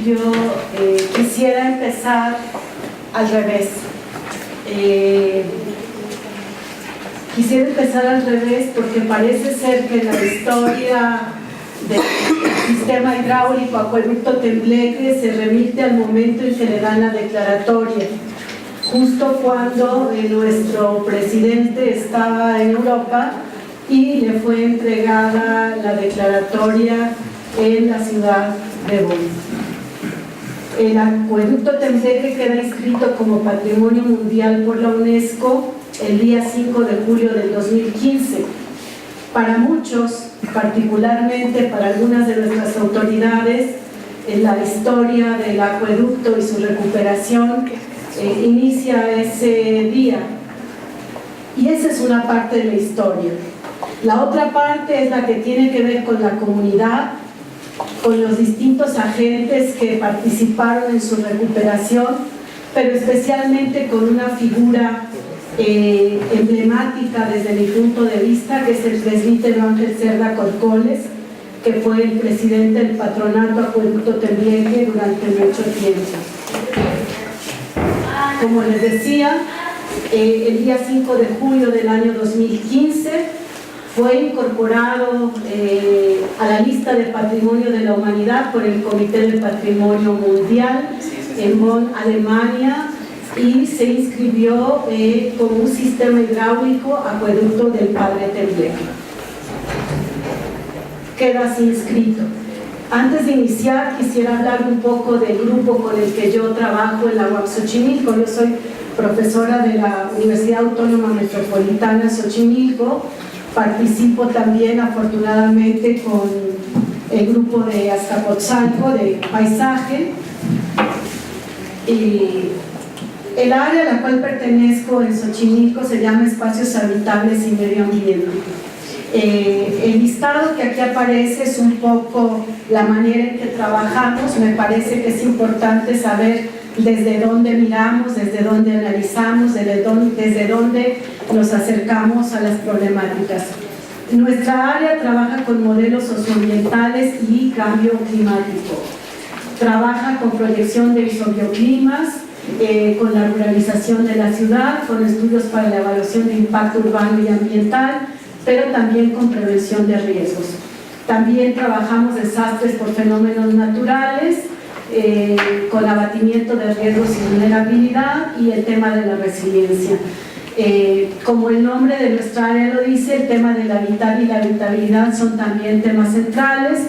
yo quisiera empezar al revés. Quisiera empezar al revés porque parece ser que la historia del sistema hidráulico Acueducto Tembleque se remite al momento en que le dan la declaratoria, justo cuando nuestro presidente estaba en Europa y le fue entregada la declaratoria en la ciudad de Bonn. El Acueducto Tembleque queda inscrito como Patrimonio Mundial por la UNESCO el día 5 de julio del 2015. Para muchos, particularmente para algunas de nuestras autoridades, la historia del acueducto y su recuperación inicia ese día. Y esa es una parte de la historia. La otra parte es la que tiene que ver con la comunidad, con los distintos agentes que participaron en su recuperación, pero especialmente con una figura emblemática desde mi punto de vista, que es el presbítero Ángel Cerda Corcoles, que fue el presidente del patronato Acueducto Tembleque durante mucho tiempo. Como les decía, el día 5 de julio del año 2015 fue incorporado a la lista de Patrimonio de la Humanidad por el Comité del Patrimonio Mundial en Bonn, Alemania, y se inscribió como un sistema hidráulico Acueducto del Padre Tembleque. Queda así inscrito. Antes de iniciar, quisiera hablar un poco del grupo con el que yo trabajo en la UAM Xochimilco. Yo soy profesora de la Universidad Autónoma Metropolitana Xochimilco. Participo también, afortunadamente, con el grupo de Azcapotzalco de Paisaje. El área a la cual pertenezco en Xochimilco se llama Espacios Habitables y Medio Ambiente. El listado que aquí aparece es un poco la manera en que trabajamos. Me parece que es importante saber desde dónde miramos, desde dónde analizamos, desde dónde nos acercamos a las problemáticas. Nuestra área trabaja con modelos socioambientales y cambio climático. Trabaja con proyección de isobioclimas, con la ruralización de la ciudad, con estudios para la evaluación de impacto urbano y ambiental, pero también con prevención de riesgos. También trabajamos desastres por fenómenos naturales, con abatimiento de riesgos y vulnerabilidad, y el tema de la resiliencia. Como el nombre de nuestra área lo dice, el tema del hábitat y la habitabilidad son también temas centrales,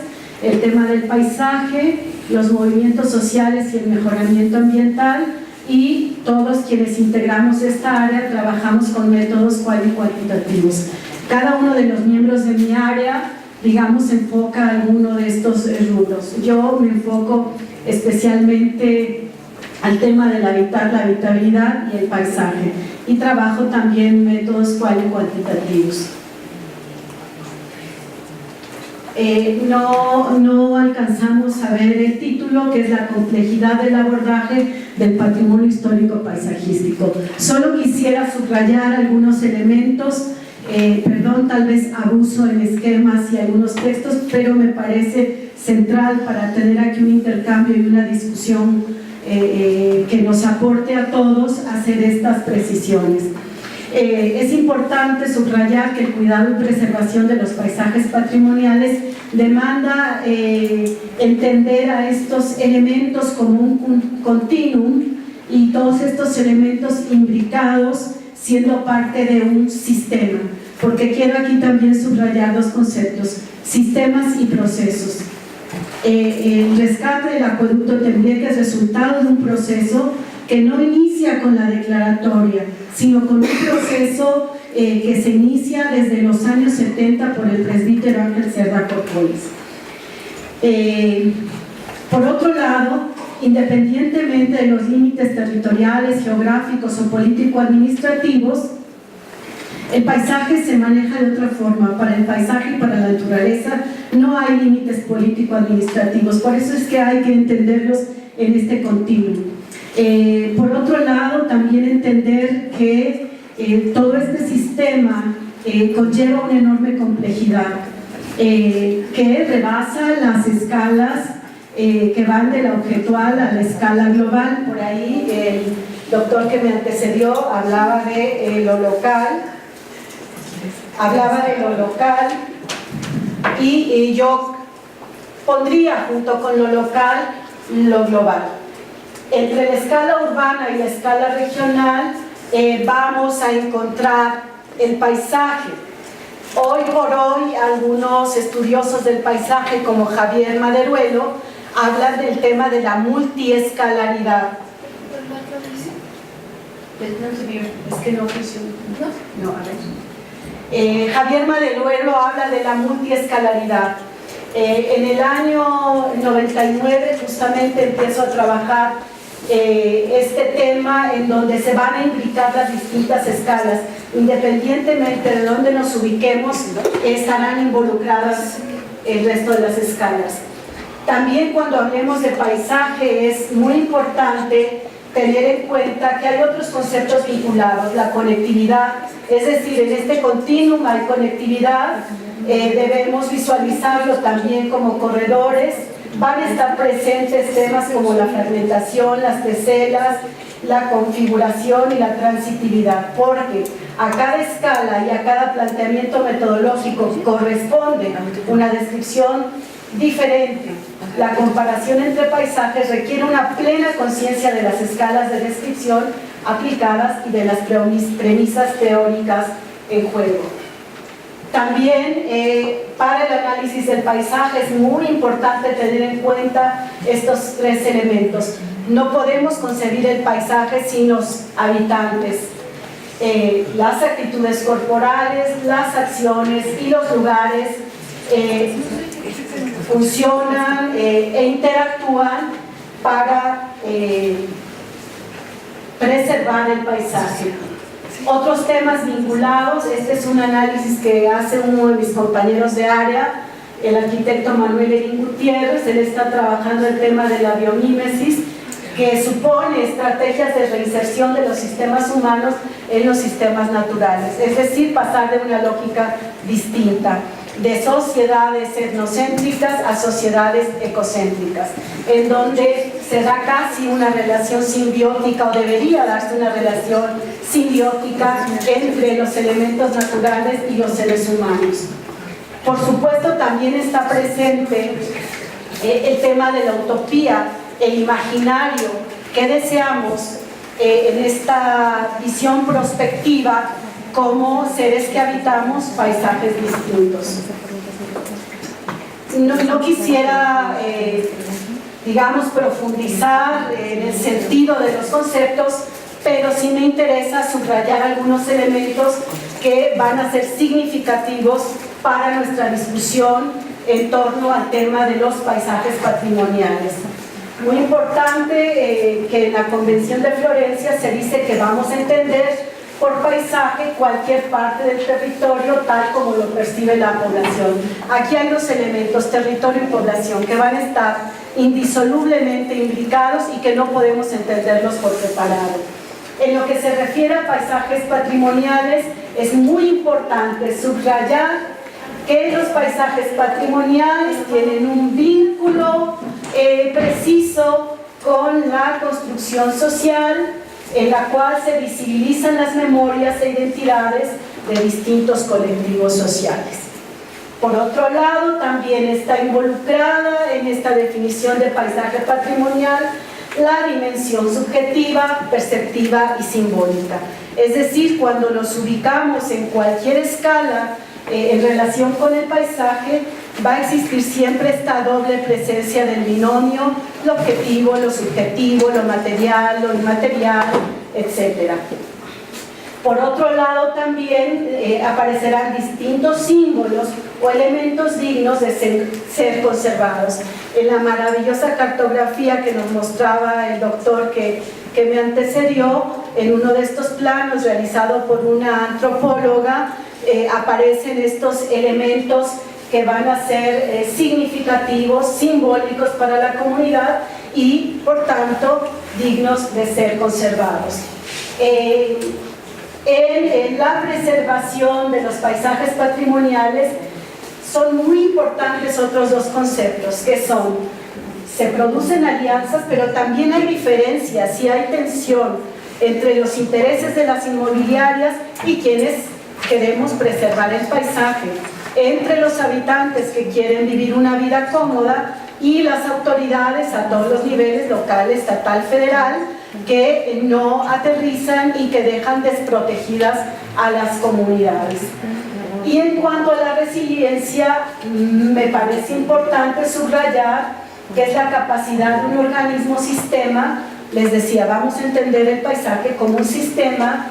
el tema del paisaje, los movimientos sociales y el mejoramiento ambiental, y todos quienes integramos esta área trabajamos con métodos cuantitativos. Cada uno de los miembros de mi área, digamos, enfoca alguno de estos rubros. Yo me enfoco especialmente al tema del hábitat, la habitabilidad y el paisaje, y trabajo también métodos cuantitativos. No alcanzamos a ver el título, que es la complejidad del abordaje del patrimonio histórico paisajístico. Solo quisiera subrayar algunos elementos. Perdón, tal vez abuso en esquemas y algunos textos, pero me parece central para tener aquí un intercambio y una discusión que nos aporte a todos hacer estas precisiones. Es importante subrayar que el cuidado y preservación de los paisajes patrimoniales demanda entender a estos elementos como un continuum, y todos estos elementos imbricados siendo parte de un sistema, porque quiero aquí también subrayar dos conceptos: sistemas y procesos. El rescate del acueducto Tembleque es resultado de un proceso que no inicia con la declaratoria, sino con un proceso que se inicia desde los años 70 por el presbítero Ángel Cerda Corcoles. Por otro lado, independientemente de los límites territoriales, geográficos o político-administrativos, el paisaje se maneja de otra forma. Para el paisaje y para la naturaleza no hay límites político-administrativos, por eso es que hay que entenderlos en este continuum. Por otro lado, también entender que todo este sistema conlleva una enorme complejidad que rebasa las escalas que van de la objetual a la escala global. Por ahí el doctor que me antecedió hablaba de lo local, y yo pondría junto con lo local lo global. Entre la escala urbana y la escala regional vamos a encontrar el paisaje. Hoy por hoy algunos estudiosos del paisaje como Javier Maderuelo hablan del tema de la multiescalaridad. Es que no funciona. No, a ver. Javier Maderuelo habla de la multiescalaridad. En el año 99 justamente empiezo a trabajar este tema en donde se van a implicar las distintas escalas. Independientemente de dónde nos ubiquemos, estarán involucradas el resto de las escalas. También cuando hablemos de paisaje es muy importante tener en cuenta que hay otros conceptos vinculados, la conectividad, es decir, en este continuum hay conectividad, debemos visualizarlo también como corredores, van a estar presentes temas como la fragmentación, las teselas, la configuración y la transitividad, porque a cada escala y a cada planteamiento metodológico corresponde una descripción diferente. La comparación entre paisajes requiere una plena conciencia de las escalas de descripción aplicadas y de las premisas teóricas en juego. También para el análisis del paisaje es muy importante tener en cuenta estos tres elementos. No podemos concebir el paisaje sin los habitantes. Las actitudes corporales, las acciones y los lugares funcionan e interactúan para preservar el paisaje. Otros temas vinculados, este es un análisis que hace uno de mis compañeros de área, el arquitecto Manuel Erín Gutiérrez. Él está trabajando el tema de la biomímesis, que supone estrategias de reinserción de los sistemas humanos en los sistemas naturales, es decir, pasar de una lógica distinta, de sociedades etnocéntricas a sociedades ecocéntricas, en donde se da casi una relación simbiótica, o debería darse una relación simbiótica entre los elementos naturales y los seres humanos. Por supuesto, también está presente el tema de la utopía, el imaginario que deseamos en esta visión prospectiva como seres que habitamos paisajes distintos. No quisiera, digamos, profundizar en el sentido de los conceptos, pero sí me interesa subrayar algunos elementos que van a ser significativos para nuestra discusión en torno al tema de los paisajes patrimoniales. Muy importante que en la Convención de Florencia se dice que vamos a entender por paisaje cualquier parte del territorio tal como lo percibe la población. Aquí hay dos elementos, territorio y población, que van a estar indisolublemente imbricados y que no podemos entenderlos por separado. En lo que se refiere a paisajes patrimoniales, es muy importante subrayar que los paisajes patrimoniales tienen un vínculo preciso con la construcción social, en la cual se visibilizan las memorias e identidades de distintos colectivos sociales. Por otro lado, también está involucrada en esta definición de paisaje patrimonial la dimensión subjetiva, perceptiva y simbólica. Es decir, cuando nos ubicamos en cualquier escala en relación con el paisaje, va a existir siempre esta doble presencia del binomio, lo objetivo, lo subjetivo, lo material, lo inmaterial, etc. Por otro lado, también aparecerán distintos símbolos o elementos dignos de ser conservados. En la maravillosa cartografía que nos mostraba el doctor que me antecedió, en uno de estos planos realizado por una antropóloga, aparecen estos elementos que van a ser significativos, simbólicos para la comunidad y, por tanto, dignos de ser conservados. En la preservación de los paisajes patrimoniales son muy importantes otros dos conceptos, que son se producen alianzas, pero también hay diferencias y hay tensión entre los intereses de las inmobiliarias y quienes queremos preservar el paisaje, entre los habitantes que quieren vivir una vida cómoda y las autoridades a todos los niveles, local, estatal, federal, que no aterrizan y que dejan desprotegidas a las comunidades. Y en cuanto a la resiliencia, me parece importante subrayar que es la capacidad de un organismo sistema. Les decía, vamos a entender el paisaje como un sistema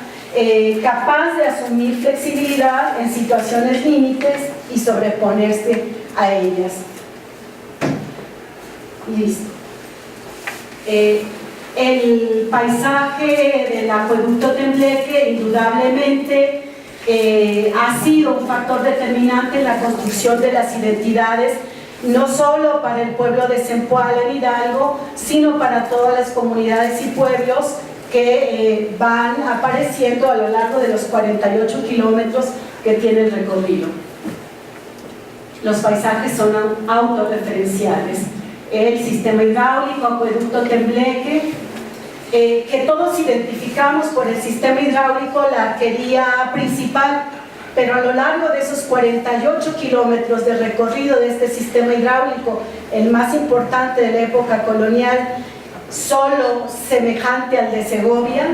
capaz de asumir flexibilidad en situaciones límites y sobreponerse a ellas. Listo. El paisaje del acueducto Tembleque indudablemente ha sido un factor determinante en la construcción de las identidades, no solo para el pueblo de Zempoala en Hidalgo, sino para todas las comunidades y pueblos que van apareciendo a lo largo de los 48 kilómetros que tiene el recorrido. Los paisajes son autorreferenciales. El sistema hidráulico, acueducto Tembleque, que todos identificamos por el sistema hidráulico la arquería principal, pero a lo largo de esos 48 kilómetros de recorrido de este sistema hidráulico, el más importante de la época colonial, solo semejante al de Segovia,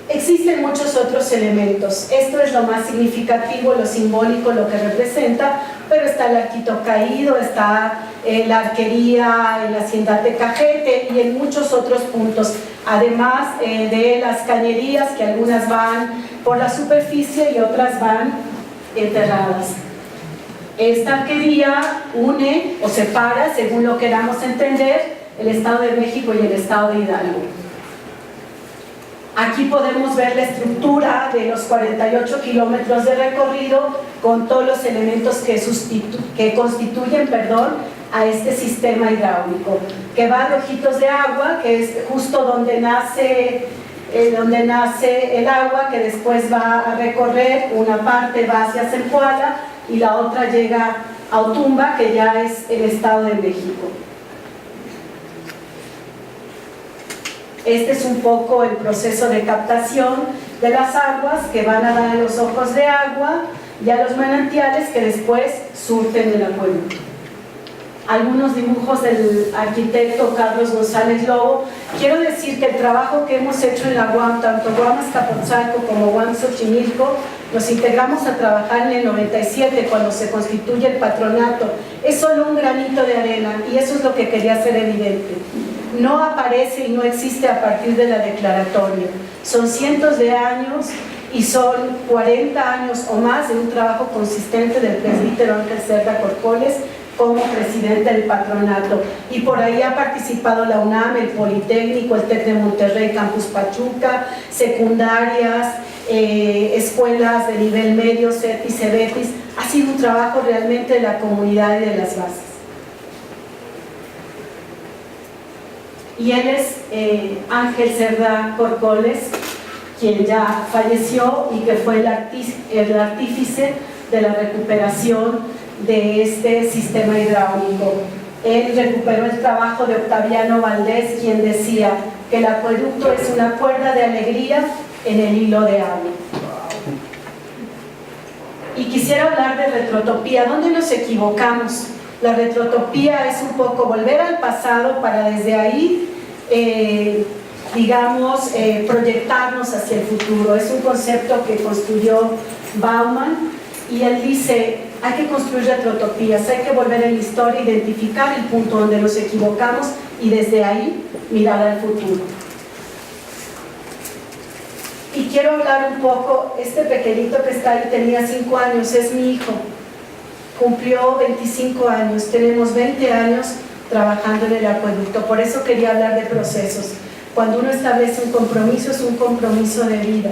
existen muchos otros elementos. Esto es lo más significativo, lo simbólico, lo que representa, pero está el arquito caído, está la arquería en la hacienda Tecajete y en muchos otros puntos, además de las cañerías, que algunas van por la superficie y otras van enterradas. Esta arquería une o separa, según lo queramos entender, el Estado de México y el Estado de Hidalgo. Aquí podemos ver la estructura de los 48 kilómetros de recorrido con todos los elementos que constituyen a este sistema hidráulico, que va de Ojitos de Agua, que es justo donde nace el agua, que después va a recorrer, una parte va hacia Zempoala y la otra llega a Otumba, que ya es el Estado de México. Este es un poco el proceso de captación de las aguas que van a dar a los ojos de agua y a los manantiales que después surten el acueducto. Algunos dibujos del arquitecto Carlos González Lobo. Quiero decir que el trabajo que hemos hecho en la UAM, tanto UAM Azcapotzalco como UAM Xochimilco, nos integramos a trabajar en el 97 cuando se constituye el patronato. Es solo un granito de arena y eso es lo que quería hacer evidente. No aparece y no existe a partir de la declaratoria. Son cientos de años y son 40 años o más de un trabajo consistente del presbítero Ángel Cerda Corcoles como presidente del patronato. Y por ahí ha participado la UNAM, el Politécnico, el TEC de Monterrey, Campus Pachuca, secundarias, escuelas de nivel medio, CETIS, CEBETIS. Ha sido un trabajo realmente de la comunidad y de las bases. Y él es Ángel Cerda Corcoles, quien ya falleció y que fue el artífice de la recuperación de este sistema hidráulico. Él recuperó el trabajo de Octaviano Valdés, quien decía que el acueducto es una cuerda de alegría en el hilo de agua. Y quisiera hablar de retrotopía. ¿Dónde nos equivocamos? La retrotopía es un poco volver al pasado para desde ahí, proyectarnos hacia el futuro. Es un concepto que construyó Bauman y él dice, hay que construir retrotopías, hay que volver en la historia, identificar el punto donde nos equivocamos y desde ahí mirar al futuro. Y quiero hablar un poco, este pequeñito que está ahí tenía 5 años, es mi hijo. Cumplió 25 años, tenemos 20 años trabajando en el acueducto, por eso quería hablar de procesos. Cuando uno establece un compromiso, es un compromiso de vida,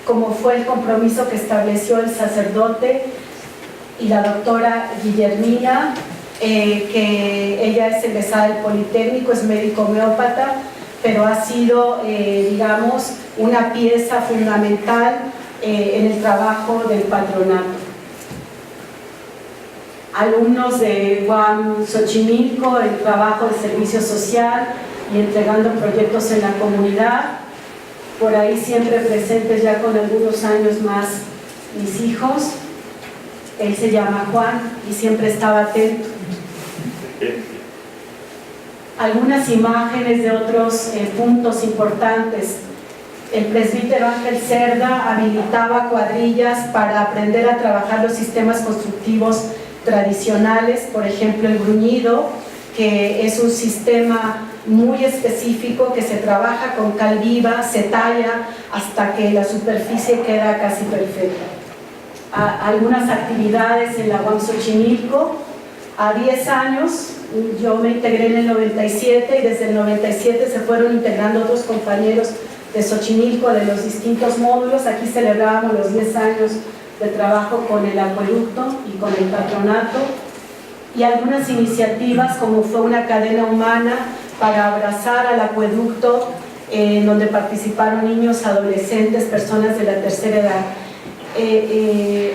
como fue el compromiso que estableció el sacerdote y la doctora Guillermina, que ella es egresada del Politécnico, es médico homeópata, pero ha sido, una pieza fundamental en el trabajo del patronato. alumnos de UAM Xochimilco en trabajo de servicio social y entregando proyectos en la comunidad. Por ahí siempre presentes ya con algunos años más mis hijos. Él se llama Juan y siempre estaba atento. Algunas imágenes de otros puntos importantes. El presbítero Ángel Cerda habilitaba cuadrillas para aprender a trabajar los sistemas constructivos tradicionales, por ejemplo el gruñido, que es un sistema muy específico que se trabaja con cal viva, se talla hasta que la superficie queda casi perfecta. Algunas actividades en la UAM Xochimilco. A 10 años, yo me integré en el 97 y desde el 97 se fueron integrando otros compañeros de Xochimilco de los distintos módulos. Aquí celebrábamos los 10 años de trabajo con el acueducto y con el patronato, y algunas iniciativas como fue una cadena humana para abrazar al acueducto, en donde participaron niños, adolescentes, personas de la tercera edad.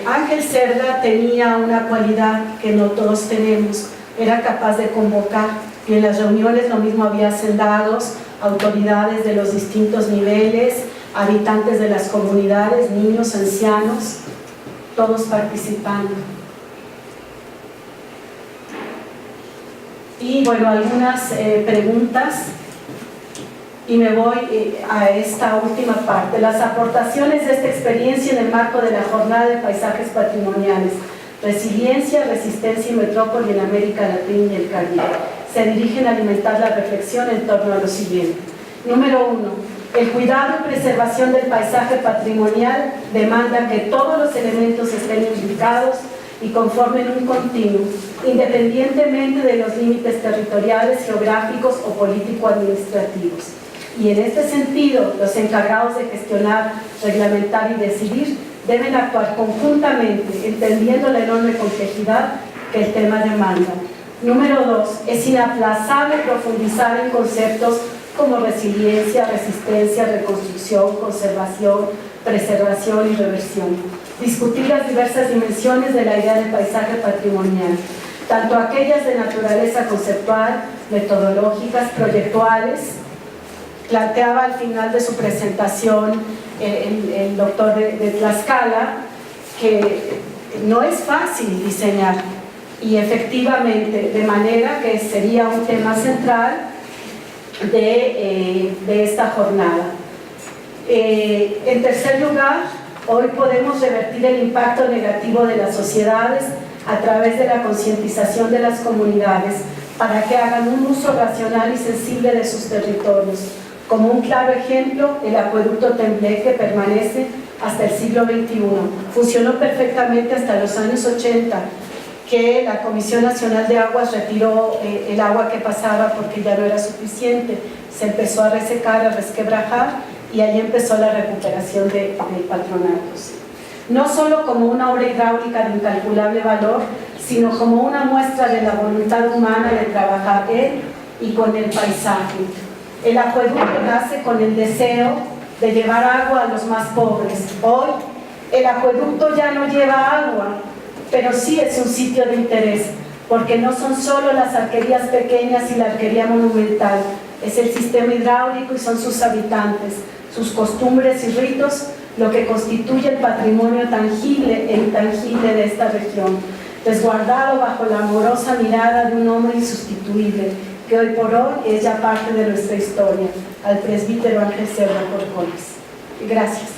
Ángel Cerda tenía una cualidad que no todos tenemos, era capaz de convocar, y en las reuniones lo mismo había hacendados, autoridades de los distintos niveles, habitantes de las comunidades, niños, ancianos, todos participando. Y bueno, algunas preguntas, y me voy a esta última parte. Las aportaciones de esta experiencia en el marco de la Jornada de Paisajes Patrimoniales, Resiliencia, Resistencia y Metrópoli en América Latina y el Caribe, se dirigen a alimentar la reflexión en torno a lo siguiente. Número 1. El cuidado y preservación del paisaje patrimonial demanda que todos los elementos estén implicados y conformen un continuo, independientemente de los límites territoriales, geográficos o político-administrativos. Y en este sentido, los encargados de gestionar, reglamentar y decidir deben actuar conjuntamente, entendiendo la enorme complejidad que el tema demanda. Número 2. Es inaplazable profundizar en conceptos como resiliencia, resistencia, reconstrucción, conservación, preservación y reversión. Discutir las diversas dimensiones de la idea del paisaje patrimonial, tanto aquellas de naturaleza conceptual, metodológicas, proyectuales. Planteaba al final de su presentación el doctor de Tlaxcala que no es fácil diseñar, y efectivamente, de manera que sería un tema central de esta jornada. En tercer lugar, hoy podemos revertir el impacto negativo de las sociedades a través de la concientización de las comunidades para que hagan un uso racional y sensible de sus territorios. Como un claro ejemplo, el acueducto Tembleque permanece hasta el siglo XXI. Funcionó perfectamente hasta los años 80, que la Comisión Nacional de Aguas retiró el agua que pasaba porque ya no era suficiente. Se empezó a resecar, a resquebrajar, y ahí empezó la recuperación del patronato. No solo como una obra hidráulica de incalculable valor, sino como una muestra de la voluntad humana de trabajar en y con el paisaje. El acueducto nace con el deseo de llevar agua a los más pobres. Hoy, el acueducto ya no lleva agua, pero sí es un sitio de interés, porque no son solo las arquerías pequeñas y la arquería monumental, es el sistema hidráulico y son sus habitantes, sus costumbres y ritos, lo que constituye el patrimonio tangible e intangible de esta región, resguardado bajo la amorosa mirada de un hombre insustituible, que hoy por hoy es ya parte de nuestra historia, al presbítero Ángel Cerda Corcoles. Gracias.